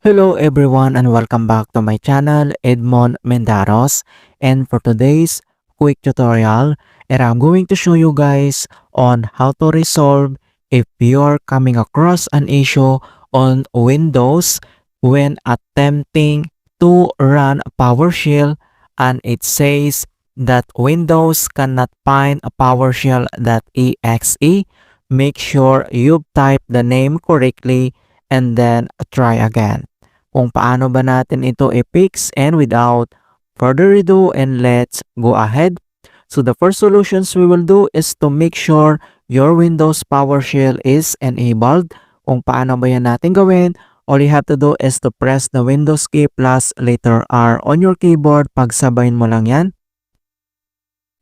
Hello everyone and welcome back to my channel, Edmond Mendaros. And for today's quick tutorial, I'm going to show you guys on how to resolve if you're coming across an issue on Windows when attempting to run PowerShell and it says that Windows cannot find a PowerShell.exe. Make sure you type the name correctly and then try again. Kung paano ba natin ito i-fix, and without further ado, and let's go ahead. So the first solutions we will do is to make sure your Windows PowerShell is enabled. Kung paano ba yan natin gawin, all you have to do is to press the Windows key plus letter R on your keyboard. Pagsabayin mo lang yan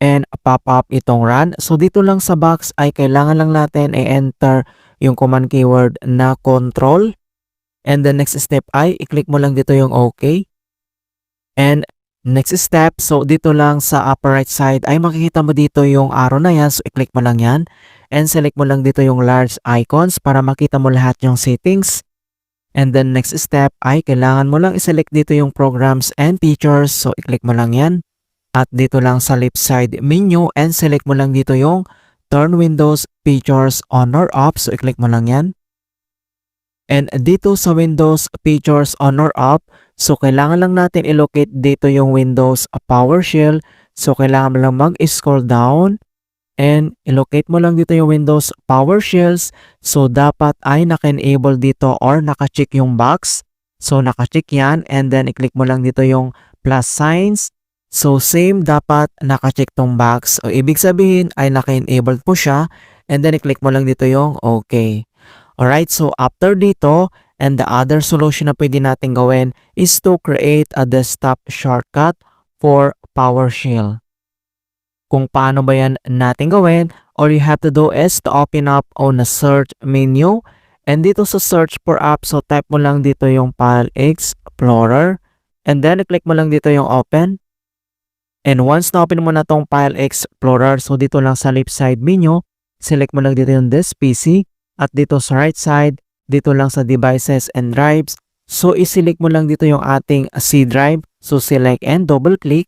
and pop up itong run. So dito lang sa box ay kailangan lang natin i-enter yung command keyword na control. And the next step ay i-click mo lang dito yung OK. And next step, so dito lang sa upper right side ay makikita mo dito yung arrow na yan. So i-click mo lang yan. And select mo lang dito yung large icons para makita mo lahat yung settings. And then next step ay kailangan mo lang i-select dito yung programs and features. So i-click mo lang yan. At dito lang sa left side menu and select mo lang dito yung turn Windows features on or off. So i-click mo lang yan. And dito sa Windows features on or off, so kailangan lang natin i-locate dito yung Windows PowerShell. So kailangan mo lang mag-scroll down and i-locate mo lang dito yung Windows PowerShells. So dapat ay naka-enable dito or naka-check yung box. So naka-check yan and then i-click mo lang dito yung plus signs. So same, dapat naka-check tong box. O ibig sabihin ay naka-enable po siya and then i-click mo lang dito yung OK. Alright, so after dito, and the other solution na pwede natin gawin is to create a desktop shortcut for PowerShell. Kung paano ba yan natin gawin, all you have to do is to open up on the search menu. And dito sa search for app, so type mo lang dito yung File Explorer. And then click mo lang dito yung open. And once na open mo na tong File Explorer, so dito lang sa left side menu, select mo lang dito yung this PC. At dito sa right side, dito lang sa devices and drives. So i-select mo lang dito yung ating C drive. So select and double click.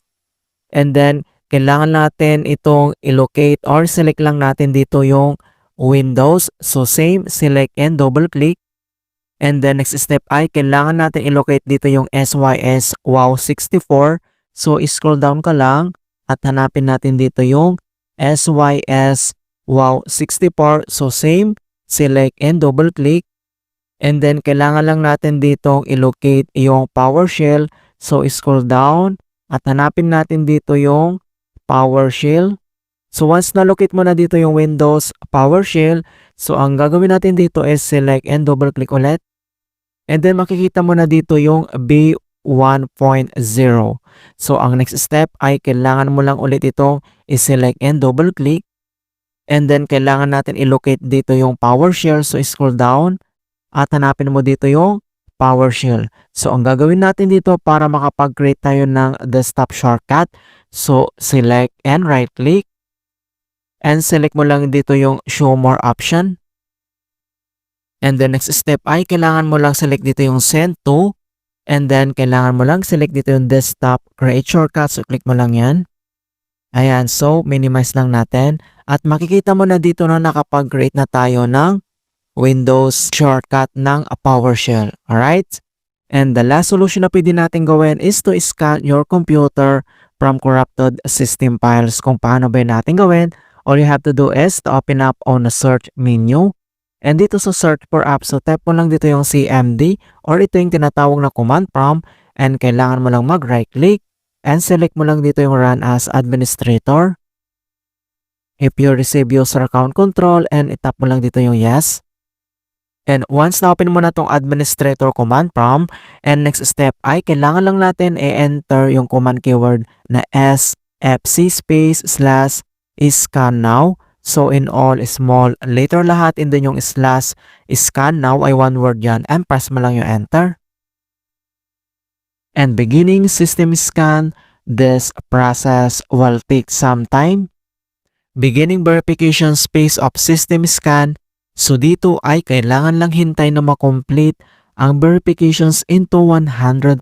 And then kailangan natin itong i-locate or select lang natin dito yung Windows. So same, select and double click. And then next step ay kailangan natin i-locate dito yung SYS Wow64. So scroll down ka lang at hanapin natin dito yung SYS Wow64. So same, select and double click. And then kailangan lang natin ditong i-locate yung PowerShell. So scroll down at hanapin natin dito yung PowerShell. So once na-locate mo na dito yung Windows PowerShell, so ang gagawin natin dito is select and double click ulit. And then makikita mo na dito yung B1.0. So ang next step ay kailangan mo lang ulit itong i-select and double click. And then kailangan natin i-locate dito yung PowerShell. So scroll down at hanapin mo dito yung PowerShell. So ang gagawin natin dito para makapag-create tayo ng desktop shortcut. So select and right click. And select mo lang dito yung show more option. And the next step ay kailangan mo lang select dito yung send to. And then kailangan mo lang select dito yung desktop create shortcut. So click mo lang yan. Ayan, so minimize lang natin at makikita mo na dito na nakapag-create na tayo ng Windows shortcut ng PowerShell. Alright? And the last solution na pwede natin gawin is to scan your computer from corrupted system files. Kung paano ba natin gawin, all you have to do is to open up on the search menu. And dito sa search for apps, so type mo lang dito yung CMD or ito yung tinatawag na command prompt and kailangan mo lang mag-right click. And select mo lang dito yung run as administrator. If you receive user account control and itap mo lang dito yung yes. And once na-open mo na tong administrator command prompt and next step ay kailangan lang natin i-enter yung command keyword na sfc /scan now. So in all small letter lahat and then yung /scan now ay one word yan and press mo lang yung enter. And beginning system scan, this process will take some time. Beginning verification space of system scan, so dito ay kailangan lang hintay na makomplete ang verifications into 100%.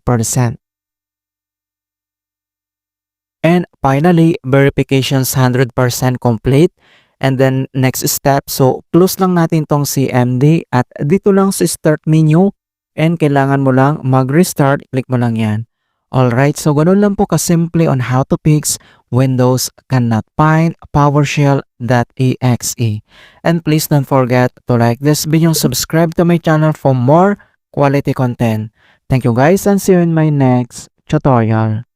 And finally, verifications 100% complete. And then next step, so close lang natin tong CMD at dito lang sa start menu and kailangan mo lang mag-restart, click mo lang yan. Alright, so ganun lang po kasimple on how to fix Windows cannot find PowerShell.exe. And please don't forget to like this video and subscribe to my channel for more quality content. Thank you guys and see you in my next tutorial.